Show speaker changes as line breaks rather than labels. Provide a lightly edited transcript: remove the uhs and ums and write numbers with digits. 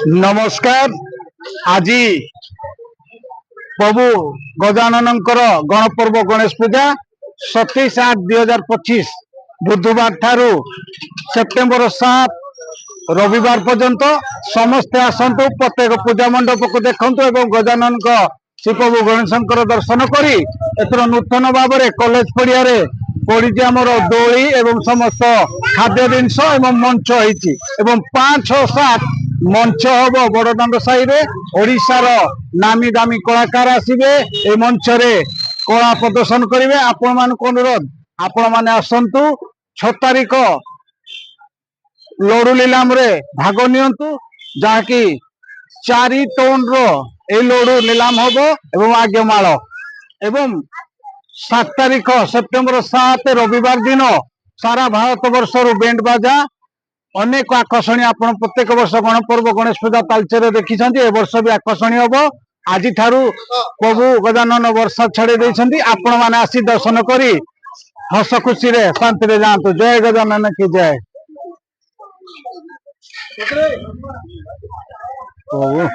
नमस्कार। आज प्रभु गजाननंकर गणपर्व गणेश पूजा 27/8/2025 बुधवार ठारू सेप्टेम्बर 7 रविवार पर्यंत समस्ते आसतु प्रत्येक पूजा मंडप को देखु और गजानन श्री प्रभु गणेशंकर दर्शन करी एथर नूतन भाव में कॉलेज पड़िया पड़ी आमर दोली एवं समस्त खाद्य जिनस मंच होती 5, 6, 7 मंच हम बड़दाण्ड साई ओडिशार नामी दामी कलाकार आसवे ए मंच रे कला प्रदर्शन करेंगे। आपण मान अनुरोध आपण मैंने आसतु 6 तारिख लड़ू नीलाम रे भाग नियंतु जहाँकि 4 टन रो ए लड़ू नीलाम हम एवं आज्ञमाल एवं 7 तारिख सेप्टेम्बर 7 रविवार दिन सारा भारत वर्ष बैंड बाजा अनेक आकर्षणीय आप प्रत्येक वर्ष गणपर्व गणेश पूजा तालचेर देखी ए वर्ष भी आकर्षणीय हम। आज ठारू प्रभु गजानन वर्षा छाड़ी देइछंती आपण माने आसी दर्शन करी हस खुशी रे शांति रे जातु। जय गजानन की जय। प्रभु